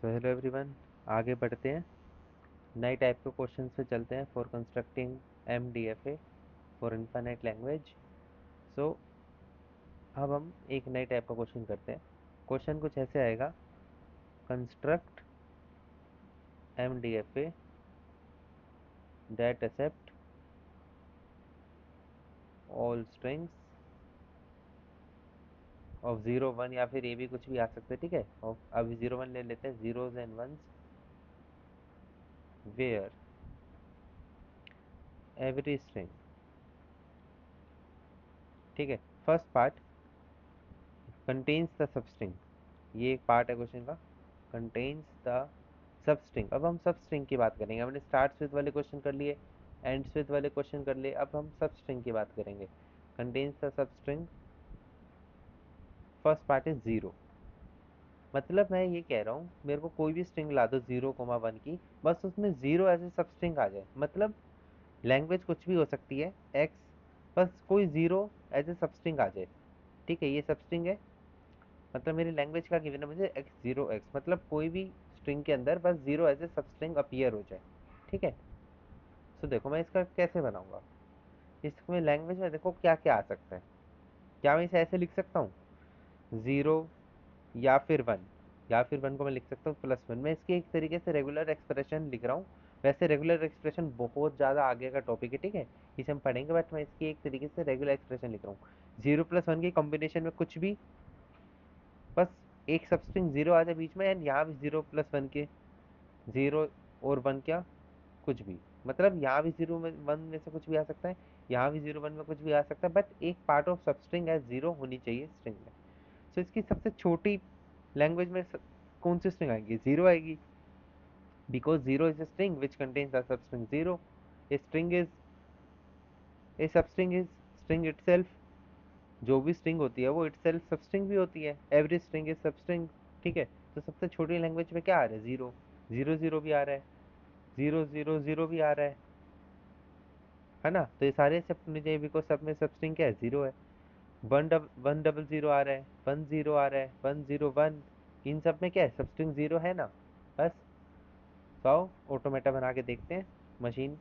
तो hello everyone, आगे बढ़ते हैं। नए टाइप के क्वेश्चन पे चलते हैं for constructing MDFA for infinite language. So अब हम एक नए टाइप का क्वेश्चन करते हैं। क्वेश्चन कुछ ऐसे आएगा: construct MDFA that accept all strings of 0 1, या फिर ये भी कुछ भी आ सकता है, ठीक है। और अभी 0 1 ले लेते हैं, zeros and ones where every string, ठीक है। First part contains the substring, ये एक पार्ट है क्वेश्चन का। Contains the substring. अब हम सबस्ट्रिंग की बात करेंगे। हमने स्टार्ट्स विद वाले क्वेश्चन कर लिए, एंड्स विद वाले क्वेश्चन कर लिए, अब हम सबस्ट्रिंग की बात करेंगे। Contains the substring, first part is 0। मतलब मैं ये कह रहा हूँ, मेरे को कोई भी स्ट्रिंग ला दो 0 1 की, बस उसमें 0 एज ए सबस्ट्रिंग आ जाए। मतलब लैंग्वेज कुछ भी हो सकती है, एक्स, बस कोई 0 एज ए सबस्ट्रिंग आ जाए, ठीक है। ये सबस्ट्रिंग है, मतलब मेरी लैंग्वेज का गिवन है मुझे x0x, मतलब कोई भी स्ट्रिंग के अंदर बस 0 एज ए सबस्ट्रिंग अपीयर हो जाए, ठीक है। तो देखो मैं इसका कैसे बनाऊंगा। इसमें लैंग्वेज में देखो क्या क्या आ सकता है। क्या मैं इसे ऐसे लिख सकता हूँ, 0 या फिर 1, या फिर 1 को मैं लिख सकता हूँ +1। मैं इसकी एक तरीके से रेगुलर एक्सप्रेशन लिख रहा हूँ। वैसे रेगुलर एक्सप्रेशन बहुत ज़्यादा आगे का टॉपिक है, ठीक है, इसे हम पढ़ेंगे, बट मैं इसकी एक तरीके से रेगुलर एक्सप्रेशन लिख रहा हूँ। 0 + 1 के कॉम्बिनेशन में कुछ भी, बस एक सबस्ट्रिंग 0 आ जाए बीच में, एंड यहाँ भी 0 + 1 के 0 और 1 क्या, कुछ भी। मतलब यहाँ भी 0 में 1 में से कुछ भी आ सकता है, यहाँ भी 0 1 में कुछ भी आ सकता है, बट एक पार्ट ऑफ सबस्ट्रिंग एज 0 होनी चाहिए स्ट्रिंग में। सो इसकी सबसे छोटी लैंग्वेज में कौन सी स्ट्रिंग आएगी, 0 आएगी, because 0 is a string which contains the substring 0. a string is a substring is string itself. जो भी स्ट्रिंग होती है वो itself सबस्ट्रिंग भी होती है। एवरी स्ट्रिंग इज सबस्ट्रिंग, ठीक है। तो सबसे छोटी लैंग्वेज में क्या आ रहा है, 0 0 0 भी आ रहा है, 0 0 0 भी आ रहा है ना। तो ये सारे एक्सेप्ट होने चाहिए, बिकॉज सब में सबस्ट्रिंग क्या है, 0 है। 1 1 0 0 आ रहा है, 1 0 आ रहा है, 1 0 1, इन सब में क्या है, सबस्ट्रिंग 0 है ना। बस तो आओ ऑटोमेटा बना के देखते हैं मशीन।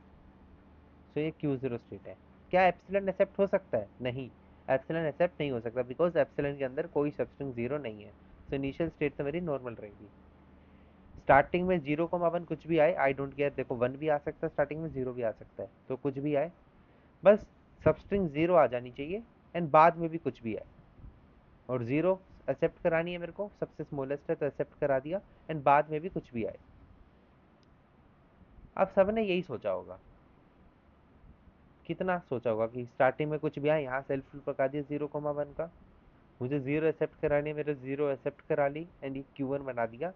सो ये Q0 स्टेट है। क्या एप्सिलॉन एक्सेप्ट हो सकता है, नहीं, एप्सिलॉन एक्सेप्ट नहीं हो सकता, बिकॉज एप्सिलॉन के अंदर कोई सबस्ट्रिंग 0 नहीं है। सो इनिशियल स्टेट तो मेरी नॉर्मल रहेगी। स्टार्टिंग में 0 1 कुछ भी आए, आई डोंट केयर। देखो 1 भी आ सकता है स्टार्टिंग में, 0 भी आ सकता है, तो कुछ भी आए, बस सबस्ट्रिंग 0 आ जानी चाहिए, एंड बाद में भी कुछ भी आए। और 0 एक्सेप्ट करानी है मेरे को, सबसे स्मॉलेस्ट है तो एक्सेप्ट करा दिया, एंड बाद में भी कुछ भी आए। अब सबने यही सोचा होगा, कितना सोचा होगा कि स्टार्टिंग में कुछ भी आए, यहाँ सेल्फ लूप लगा दिया 0 1 का, मुझे 0 एक्सेप्ट करानी है, मेरे 0 एक्सेप्ट करा ली, एंड ये Q1 बना दिया।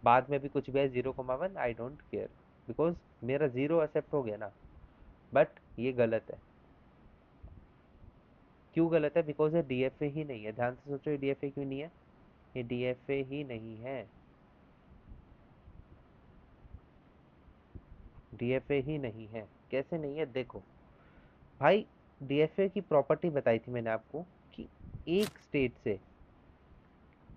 बाद में भी कुछ भी आए 0 1, आई डोंट केयर, बिकॉज मेरा 0 एक्सेप्ट हो गया ना। बट ये गलत है। क्यों गलत है, बिकॉज ये DFA ही नहीं है। ध्यान से सोचो, ये DFA क्यों नहीं है, ये DFA ही नहीं है, DFA ही नहीं है। कैसे नहीं है, देखो भाई, DFA की प्रॉपर्टी बताई थी मैंने आपको कि एक स्टेट से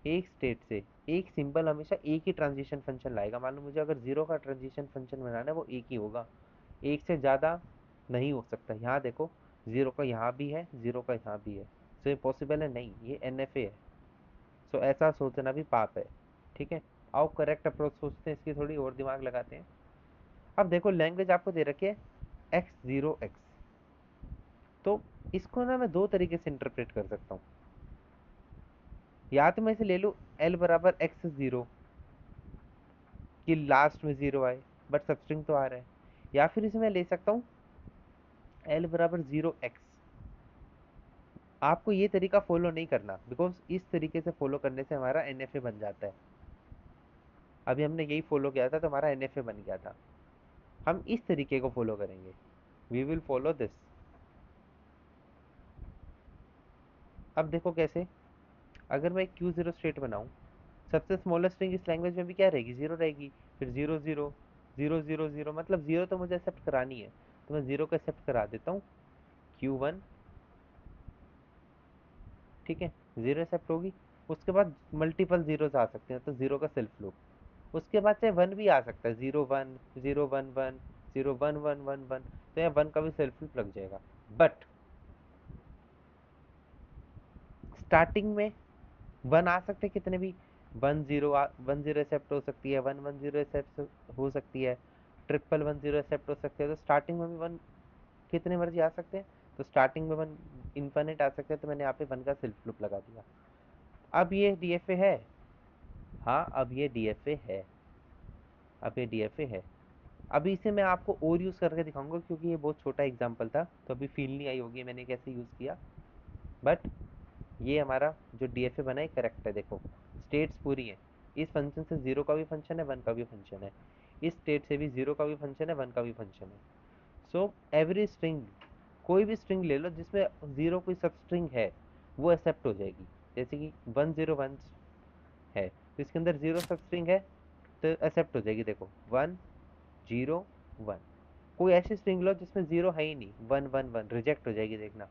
एक स्टेट से एक सिंबल हमेशा एक ही ट्रांजिशन फंक्शन लाएगा। मान लो मुझे अगर 0 का ट्रांजिशन फंक्शन बनाना है, वो एक ही होगा, एक से ज़्यादा नहीं हो सकता। यहाँ देखो, 0 का यहाँ भी है, 0 का यहाँ भी है, सो ये पॉसिबल है नहीं, ये NFA है। सो ऐसा सोचना भी पाप है, ठीक है। आओ करेक्ट अप्रोच सोचते हैं, इसकी थोड़ी और दिमाग लगाते हैं। अब देखो लैंग्वेज आपको दे रखी है x0x, तो इसको ना मैं दो तरीके से इंटरप्रेट कर सकता हूँ। या तो मैं इसे ले लूँ L = x0, कि लास्ट में 0 आए, बट सबस्ट्रिंग तो आ रहा है। या फिर इसे मैं ले सकता हूँ L = 0x। आपको ये तरीका फॉलो नहीं करना, बिकॉज इस तरीके से फॉलो करने से हमारा NFA बन जाता है। अभी हमने यही फॉलो किया था तो हमारा NFA बन गया था। हम इस तरीके को फॉलो करेंगे, वी विल फॉलो दिस। अब देखो कैसे, अगर मैं Q0 स्टेट बनाऊं, सबसे स्मॉलेस्ट स्ट्रिंग इस लैंग्वेज में भी क्या रहेगी, 0 रहेगी। फिर 0 0 0 0 0, मतलब 0 तो मुझे एक्सेप्ट करानी है, तो मैं 0 को एक्सेप्ट करा देता हूँ, Q1, ठीक है। 0 एक्सेप्ट होगी, उसके बाद मल्टीपल जीरोस आ सकते हैं, तो 0 का सेल्फ लूप, उसके बाद चाहे वन भी आ सकता है, 0 1 0 1 1 0 1 1 1 1, तो यहाँ वन का भी सेल्फ लूप लग जाएगा। बट स्टार्टिंग में वन आ सकते कितने भी, 1 0 एक्सेप्ट हो सकती है, 1 1 0 एक्सेप्ट हो सकती है, 1 1 1 0 एक्सेप्ट हो सकती है। तो स्टार्टिंग में भी वन कितने मर्जी आ सकते हैं, तो स्टार्टिंग में वन इन्फिनिट आ सकते हैं, तो मैंने यहाँ पे वन का सेल्फ लूप लगा दिया। अब ये डीएफए है, हाँ अब ये डीएफए है, अब ये डीएफए है। अभी इसे मैं आपको और यूज़ करके दिखाऊंगा, क्योंकि ये बहुत छोटा एग्जाम्पल था, तो अभी फील नहीं आई होगी मैंने कैसे यूज़ किया। बट ये हमारा जो डीएफए बना है करेक्ट है। देखो स्टेट्स पूरी है, इस फंक्शन से जीरो का भी फंक्शन है, वन का भी फंक्शन है, इस स्टेट से भी जीरो का भी फंक्शन है, वन का भी फंक्शन है। सो एवरी स्ट्रिंग, कोई भी स्ट्रिंग ले लो जिसमें जीरो कोई सब स्ट्रिंग है, वो एक्सेप्ट हो जाएगी। जैसे कि 1 0 1 है, तो इसके अंदर जीरो सब स्ट्रिंग है, तो एक्सेप्ट हो जाएगी। देखो 1 0 1, कोई ऐसी स्ट्रिंग लो जिसमें जीरो है ही नहीं, 1 1 1, रिजेक्ट हो जाएगी। देखना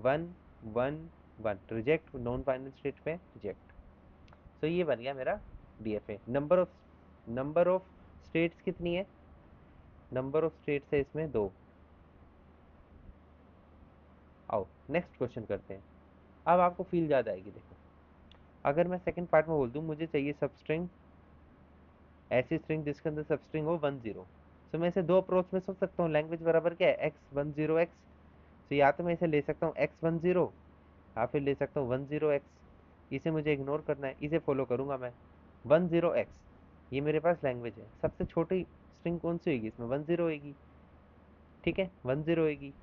1 1 1 रिजेक्ट, नॉन फाइनल स्टेट पे रिजेक्ट। तो ये बन गया मेरा डीएफए। नंबर ऑफ स्टेट्स कितनी है, नंबर ऑफ स्टेट्स है इसमें दो। आओ नेक्स्ट क्वेश्चन करते हैं। अब आपको फील ज़्यादा आएगी। देखो अगर मैं सेकंड पार्ट में बोल दूं मुझे चाहिए सब स्ट्रिंग, ऐसी स्ट्रिंग जिसके अंदर सब स्ट्रिंग हो 1 0, तो मैं इसे दो अप्रोच में सोच सकता हूँ। लैंग्वेज बराबर क्या है, x 1 0 x, तो या तो मैं इसे ले सकता हूँ x 1 0, या फिर ले सकता हूँ 1 0 x। इसे मुझे इग्नोर करना है, इसे फॉलो करूंगा मैं। 1 0 x, ये मेरे पास लैंग्वेज है। सबसे छोटी स्ट्रिंग कौन सी होगी इसमें, 1 0 होगी। ठीक है 1 0 होगी,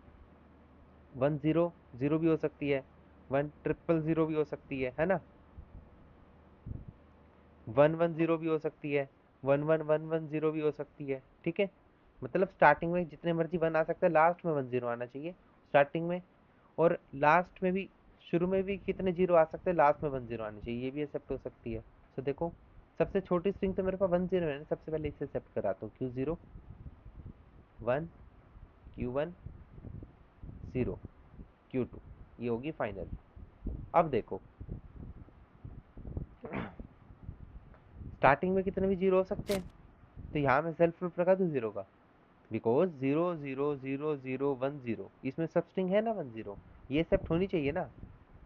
1 0 0 भी हो सकती है, 1 0 0 0 भी हो सकती है ना, 1 1 0 भी हो सकती है, 1 1 1 1 0 भी हो सकती है। ठीक है, मतलब स्टार्टिंग में जितने मर्जी वन आ सकता है, लास्ट में 1 0 आना चाहिए स्टार्टिंग में, और लास्ट में भी, शुरू में भी कितने जीरो आ सकते हैं, लास्ट में 1 0 आनी चाहिए, ये भी एक्सेप्ट हो सकती है। तो देखो सबसे छोटी स्ट्रिंग तो मेरे पास 1 0 है ना, सबसे पहले इसे एक्सेप्ट कराता हूँ, Q0 1 Q1 0 Q2, ये होगी फाइनल। अब देखो स्टार्टिंग में कितने भी जीरो हो सकते हैं, तो यहाँ मैं सेल्फ प्रूफ लगा दूँ जीरो का, बिकॉज 0 0 0 0 1 0, इसमें सब स्ट्रिंग है ना 1 0, ये एक्सेप्ट होनी चाहिए ना,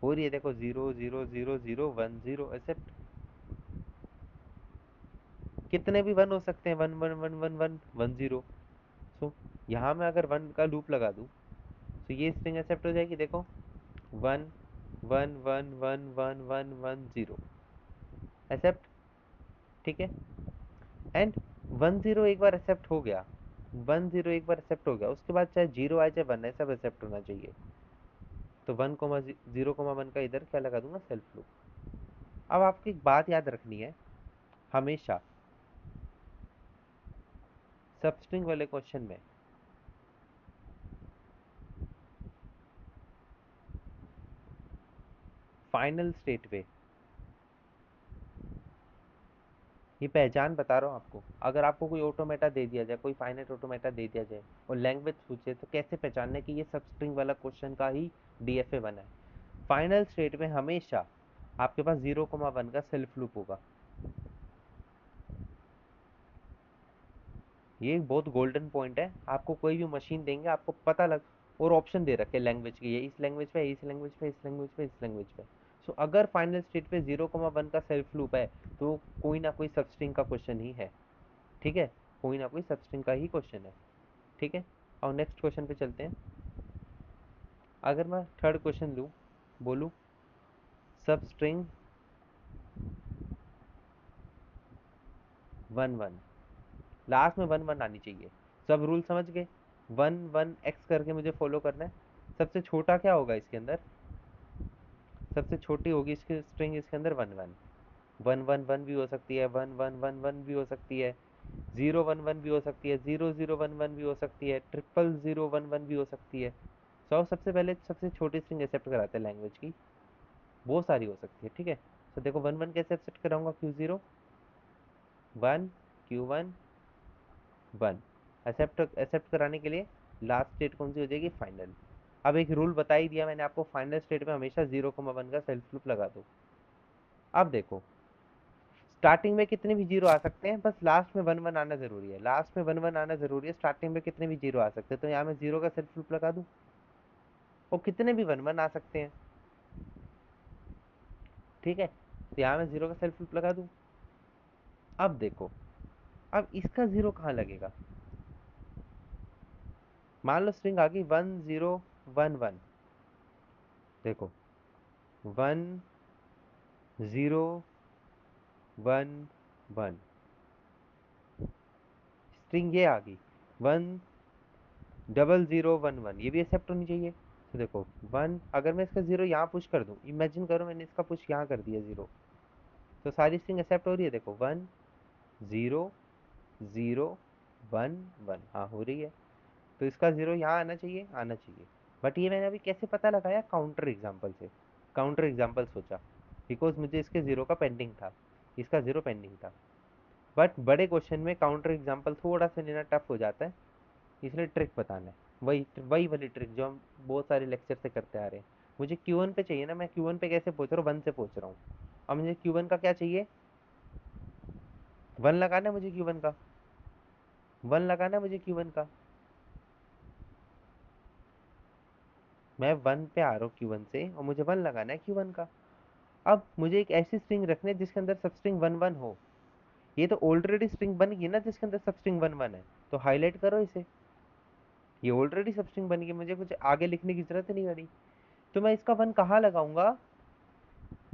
हो रही है। देखो 0 0 0 0 1 0 एक्सेप्ट। कितने भी वन हो सकते हैं, 1 1 1 1 1 1 0। सो यहाँ मैं अगर वन का लूप लगा दूँ तो ये स्ट्रिंग एक्सेप्ट हो जाएगी। देखो 1 1 1 1 1 1 1 0 एक्सेप्ट। ठीक है, एंड 1 0 एक बार एक्सेप्ट हो गया, 1 0 एक बार एक्सेप्ट हो गया, उसके बाद चाहे जीरो आए चाहे वन आए, सब एक्सेप्ट होना चाहिए। तो 1 0 1 का इधर क्या लगा दूंगा, सेल्फ लूप। अब आपको एक बात याद रखनी है, हमेशा सबस्ट्रिंग वाले क्वेश्चन में फाइनल स्टेट पे, ये पहचान बता रहा हूँ आपको, अगर आपको कोई ऑटोमेटा दे दिया जाए, कोई फाइनाइट ऑटोमेटा दे दिया जाए और लैंग्वेज पूछे, तो कैसे पहचानना कि ये सब स्ट्रिंग वाला क्वेश्चन का ही डीएफए बना है। फाइनल स्टेट में हमेशा आपके पास 0 1 का सेल्फ लूप होगा। ये एक बहुत गोल्डन पॉइंट है, आपको कोई भी मशीन देंगे आपको पता लग, और ऑप्शन दे रखे लैंग्वेज के, ये इस लैंग्वेज पे, इस लैंग्वेज पे, इस लैंग्वेज पे, इस लैंग्वेज पे। सो अगर फाइनल स्टेट पे 0 1 का सेल्फ लूप है, तो कोई ना कोई सबस्ट्रिंग का क्वेश्चन ही है। ठीक है, कोई ना कोई सबस्ट्रिंग का ही क्वेश्चन है। ठीक है, और नेक्स्ट क्वेश्चन पे चलते हैं। अगर मैं थर्ड क्वेश्चन लूँ, बोलूँ सबस्ट्रिंग 1 1, लास्ट में 1 1 आनी चाहिए। सब रूल समझ गए, 1 1 x करके मुझे फॉलो करना है। सबसे छोटा क्या होगा इसके अंदर, सबसे छोटी होगी इसकी स्ट्रिंग इसके अंदर 1 1, 1 1 1 भी हो सकती है, 1 1 1 1 भी हो सकती है, 0 1 1 भी हो सकती है, 0 0 1 1 भी हो सकती है, 0 0 0 1 1 भी हो सकती है। सो सबसे पहले सबसे छोटी स्ट्रिंग एक्सेप्ट कराते हैं लैंग्वेज की, बहुत सारी हो सकती है। ठीक है, तो देखो 1 1 कैसे एक्सेप्ट कराऊंगा, Q0 1 Q1 1, एक्सेप्ट एक्सेप्ट कराने के लिए लास्ट स्टेट कौन सी हो जाएगी, फाइनल। अब एक रूल बता ही दिया मैंने आपको, फाइनल स्टेट में हमेशा 0 1 का सेल्फ लूप लगा दो। अब देखो स्टार्टिंग में कितने भी जीरो आ सकते हैं, बस लास्ट में वन वन आना जरूरी है, लास्ट में वन वन आना जरूरी है। स्टार्टिंग में कितने भी जीरो आ सकते हैं, तो यहाँ मैं जीरो का सेल्फ लूप लगा दूं, और कितने भी वन वन आ सकते हैं। ठीक है, तो यहाँ मैं जीरो का सेल्फ लूप लगा दूं। अब देखो, अब इसका जीरो कहाँ लगेगा। मान लो स्ट्रिंग आ गई 1011, देखो 1011, स्ट्रिंग ये आ गई 10011, ये भी एक्सेप्ट होनी चाहिए। तो देखो वन, अगर मैं इसका जीरो यहाँ पुश कर दूं, इमेजिन करो मैंने इसका पुश यहाँ कर दिया जीरो, तो सारी स्ट्रिंग एक्सेप्ट हो रही है। देखो 1001, हाँ हो रही है। तो इसका जीरो यहाँ आना चाहिए, आना चाहिए। बट ये मैंने अभी कैसे पता लगाया, काउंटर एग्जाम्पल से, काउंटर एग्जाम्पल सोचा, बिकॉज मुझे इसके जीरो का पेंडिंग था, इसका जीरो पेंडिंग था। बट बड़े क्वेश्चन में काउंटर एग्जाम्पल थोड़ा सा लेना टफ हो जाता है, इसलिए ट्रिक बताना है, वही वही वाली ट्रिक जो हम बहुत सारे लेक्चर से करते आ रहे हैं। मुझे Q1 पे चाहिए ना, मैं Q1 पे कैसे पहुंच रहा हूँ, वन से पहुंच रहा हूँ। अब मुझे Q1 का क्या चाहिए, वन लगाना है मुझे Q1 का, वन लगाना है मुझे Q1 का। मैं वन पे आ रहा हूँ Q1 से, और मुझे वन लगाना है Q1 का। अब मुझे एक ऐसी स्ट्रिंग रखनी है जिसके अंदर सब स्ट्रिंग वन वन हो। ये तो ऑलरेडी स्ट्रिंग बन गई ना जिसके अंदर सब स्ट्रिंग वन वन है, तो हाईलाइट करो इसे, ये ऑलरेडी सब स्ट्रिंग बन गई, मुझे कुछ आगे लिखने की जरूरत नहीं पड़ी। तो मैं इसका वन कहाँ लगाऊंगा,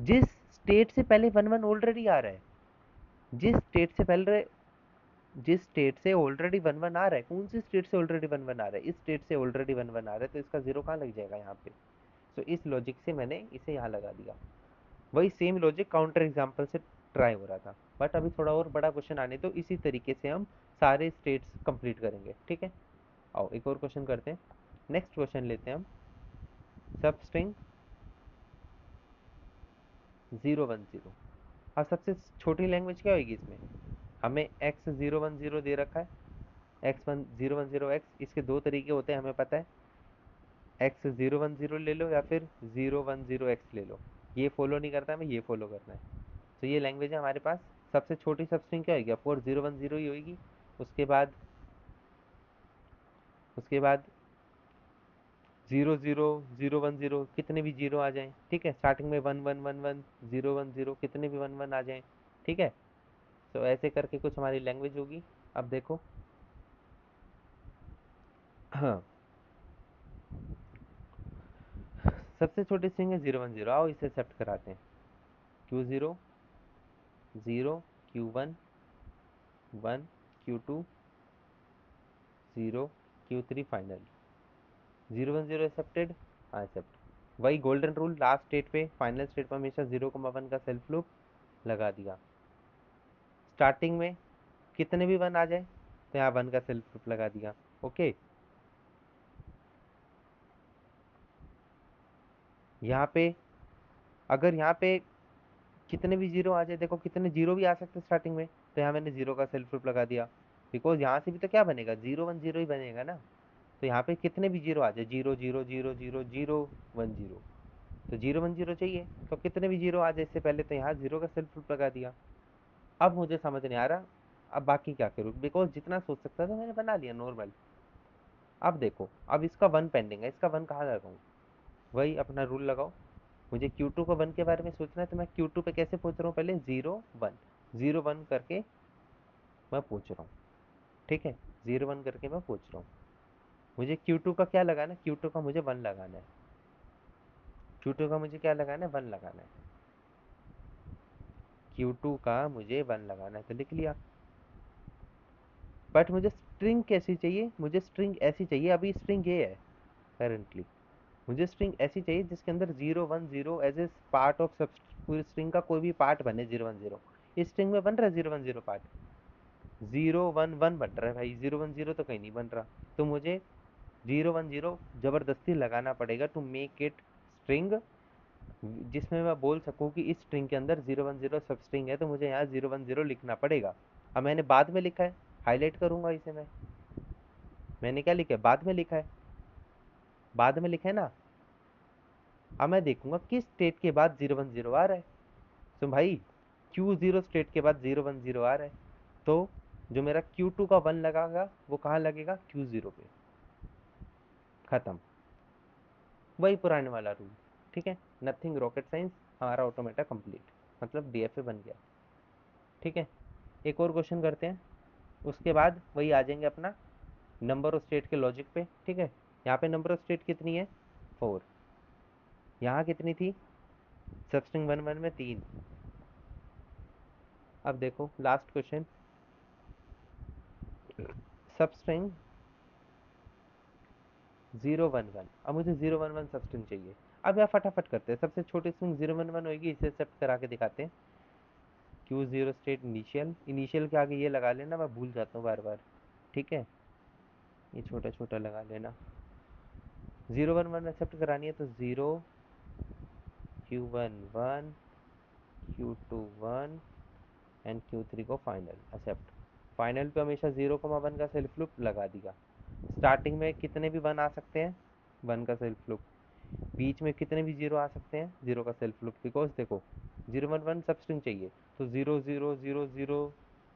जिस स्टेट से पहले वन वन ऑलरेडी आ रहा है, जिस स्टेट से पहले, जिस स्टेट से ऑलरेडी वन वन आ रहा है, कौन सी स्टेट से ऑलरेडी वन वन आ रहा है, इस स्टेट से ऑलरेडी वन वन आ रहा है, तो इसका जीरो कहाँ लग जाएगा यहाँ पे। तो इस लॉजिक से मैंने इसे यहाँ लगा दिया। वही सेम लॉजिक काउंटर एग्जाम्पल से ट्राई हो रहा था। बट अभी थोड़ा और बड़ा क्वेश्चन आने तो इसी तरीके से हम सारे स्टेट्स कंप्लीट करेंगे। ठीक है, आओ एक और क्वेश्चन करते हैं। नेक्स्ट क्वेश्चन लेते हैं हम, सब स्ट्रिंग 010। अब सबसे छोटी लैंग्वेज क्या होगी इसमें, हमें x010 दे रखा है, x010 इसके दो तरीके होते हैं हमें पता है, x010 ले लो या फिर 010x ले लो। ये फॉलो नहीं करता, हमें ये फॉलो करना है। तो ये लैंग्वेज है हमारे पास। सबसे छोटी सब स्ट्रिंग क्या होगी, 4010 ही होगी। उसके बाद, उसके बाद 00010, कितने भी जीरो आ जाएं, ठीक है। स्टार्टिंग में 1111, 010, कितने भी वन वन आ जाएं, ठीक है। तो ऐसे करके कुछ हमारी लैंग्वेज होगी। अब देखो, हाँ, सबसे छोटी स्ट्रिंग है 010, आओ इसे एक्सेप्ट कराते हैं। Q0 0, Q1 1, Q2 0, Q3 final. 010 accepted, हाँ एक्सेप्ट। वही गोल्डन रूल, लास्ट स्टेट पे, फाइनल स्टेट पे हमेशा 0,1 का सेल्फ लूप लगा दिया। स्टार्टिंग में कितने भी वन आ जाए तो यहाँ वन का सेल्फ लूप लगा दिया। ओके, यहाँ पे अगर यहाँ पे कितने भी जीरो आ जाए, देखो कितने जीरो भी आ सकते स्टार्टिंग में, तो यहाँ मैंने जीरो का सेल्फ लूप लगा दिया। बिकॉज यहाँ से भी तो क्या बनेगा, 010 ही बनेगा ना। तो यहाँ पे कितने भी जीरो आ जाए, 0 0 0 0 0 1 0, तो 010 चाहिए, तो कितने भी जीरो आ जाए इससे पहले, तो यहाँ जीरो का सेल्फ लूप लगा दिया। अब मुझे समझ नहीं आ रहा अब बाकी क्या करूँ, बिकॉज जितना सोच सकता था मैंने बना लिया नॉर्मल। अब देखो, अब इसका वन पेंडिंग है, इसका वन कहाँ लगाऊँ, वही अपना रूल लगाओ। मुझे Q2 को वन के बारे में सोचना है, तो मैं Q2 पे कैसे पहुंच रहा हूँ, पहले 0 1 करके मैं पहुंच रहा हूँ। ठीक है, 0 1 करके मैं पहुंच रहा हूँ। मुझे Q2 का क्या लगाना है, Q2 का मुझे वन लगाना है, Q2 का मुझे क्या लगाना है, वन लगाना है। Q2 का मुझे वन लगाना है, तो लिख लिया। बट मुझे स्ट्रिंग कैसी चाहिए, मुझे स्ट्रिंग ऐसी चाहिए, अभी स्ट्रिंग ये है करेंटली, मुझे स्ट्रिंग ऐसी चाहिए जिसके अंदर 010 एज ए पार्ट ऑफ सब, पूरी स्ट्रिंग का कोई भी पार्ट बने 010। इस स्ट्रिंग में बन रहा है 010 पार्ट, 011 बन रहा है भाई, 010 तो कहीं नहीं बन रहा। तो मुझे 010 जबरदस्ती लगाना पड़ेगा टू मेक इट स्ट्रिंग, जिसमें मैं बोल सकूं कि इस स्ट्रिंग के अंदर 010 सब स्ट्रिंग है, तो मुझे यहाँ 010 लिखना पड़ेगा। अब मैंने बाद में लिखा है, हाईलाइट करूंगा इसे मैंने क्या लिखा है, बाद में लिखा है, बाद में लिखा है ना। अब मैं देखूंगा किस स्टेट के बाद 010 आ रहा है। तो भाई Q0 स्टेट के बाद 0 1 0 आ रहा है, तो जो मेरा Q2 का 1 लगागा वो कहाँ लगेगा, Q0 पे। खत्म, वही पुराने वाला रूल। ठीक है, नथिंग रॉकेट साइंस, हमारा ऑटोमेटा कंप्लीट, मतलब डीएफए बन गया। ठीक है, एक और क्वेश्चन करते हैं, उसके बाद वही आ जाएंगे अपना नंबर ऑफ स्टेट के लॉजिक पे। ठीक है, यहाँ पे नंबर ऑफ स्टेट कितनी है, 4। यहाँ कितनी थी, सबस्ट्रिंग 1 1 में 3। अब देखो लास्ट क्वेश्चन, सबस्ट्रिंग 0 1 1। अब मुझे 0 1 1 सबस्ट्रिंग चाहिए। अब यहाँ फटाफट करते हैं, सबसे छोटी स्ट्रिंग 0 1 1 होगी, इसे एक्सेप्ट करा के दिखाते हैं। Q0 स्टेट इनिशियल, इनिशियल के आगे ये लगा लेना, मैं भूल जाता हूँ बार बार। ठीक है, ये छोटा छोटा लगा लेना। 0 1 1 एक्सेप्ट करानी है तो 0 Q1 1 Q2 1 एंड Q3 को फाइनल एक्सेप्ट। फाइनल पे हमेशा 0 1 का सेल्फ लूप लगा दिया। स्टार्टिंग में कितने भी 1 आ सकते हैं, 1 का सेल्फ लूप। बीच में कितने भी 0 आ सकते हैं, 0 का सेल्फ लूप। बिकॉज देखो 0 1 1 सब स्ट्रिंग चाहिए, तो 0 0 0 0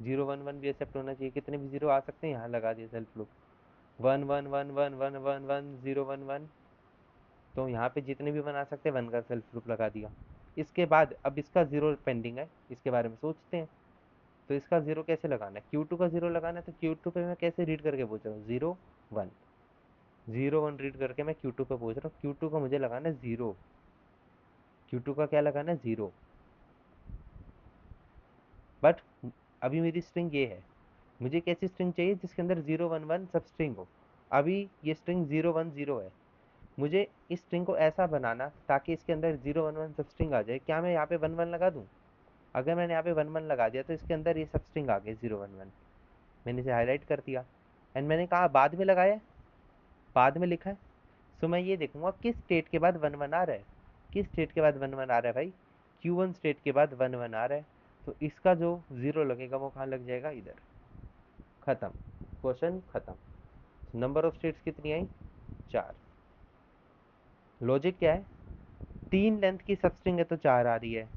0 1 1 भी एक्सेप्ट होना चाहिए। कितने भी 0 आ सकते हैं, यहाँ लगा दिया सेल्फ लूप। 1 1 1 1 1 1 0 1 1, तो यहाँ पे जितने भी 1 आ सकते हैं 1 का सेल्फ लूप लगा दिया। इसके बाद अब इसका 0 पेंडिंग है, इसके बारे में सोचते हैं। तो इसका 0 कैसे लगाना है, Q2 का 0 लगाना है, तो Q2 पे मैं कैसे रीड करके पूछ रहा हूँ, 0 1 0 1 रीड करके मैं Q2 पे पूछ रहा हूँ। Q2 का मुझे लगाना है 0, Q2 का क्या लगाना है, 0। बट अभी मेरी स्ट्रिंग ये है, मुझे एक ऐसी स्ट्रिंग चाहिए जिसके अंदर 0 1 1 सब स्ट्रिंग हो। अभी ये स्ट्रिंग 0 1 0 है, मुझे इस स्ट्रिंग को ऐसा बनाना ताकि इसके अंदर 0 1 1 सब स्ट्रिंग आ जाए। क्या मैं यहाँ पे 1 1 लगा दूँ, अगर मैंने यहाँ पे 1 1 लगा दिया तो इसके अंदर ये सब स्ट्रिंग आ गए 0 1 1। मैंने इसे हाईलाइट कर दिया एंड मैंने कहा बाद में लगाया है, बाद में लिखा है। सो मैं ये देखूंगा किस स्टेट के बाद 1 1 आ रहा है, किस स्टेट के बाद 1 1 आ रहा है भाई, Q1 स्टेट के बाद 1 1 आ रहा है, तो इसका जो 0 लगेगा वो कहाँ लग जाएगा, इधर। खत्म, क्वेश्चन खत्म। नंबर ऑफ स्टेट्स कितनी आई, 4। लॉजिक क्या है, 3 लेंथ की सबस्ट्रिंग है तो 4 आ रही है,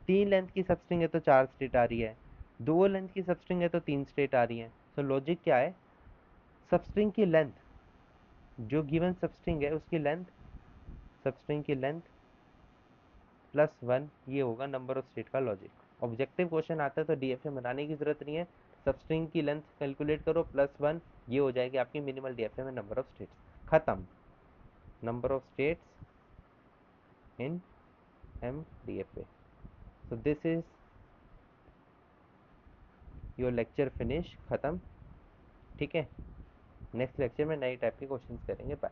3 लेंथ की सबस्ट्रिंग है तो 4 स्टेट आ रही है, 2 लेंथ की सबस्ट्रिंग है तो 3 स्टेट आ रही है। तो लॉजिक क्या है, सबस्ट्रिंग की लेंथ, जो गिवन सबस्ट्रिंग है उसकी लेंथ, सबस्ट्रिंग की लेंथ +1, ये होगा नंबर ऑफ स्टेट का लॉजिक। ऑब्जेक्टिव क्वेश्चन आता है तो डीएफए बनाने की जरूरत नहीं है, सबस्ट्रिंग की लेंथ कैलकुलेट करो +1, ये हो जाएगी आपकी मिनिमल डीएफए में नंबर ऑफ स्टेट्स। खत्म, number of states in MDFA। so this is your lecture finish, खत्म। ठीक है, नेक्स्ट लेक्चर में नई टाइप के क्वेश्चंस करेंगे। बाय।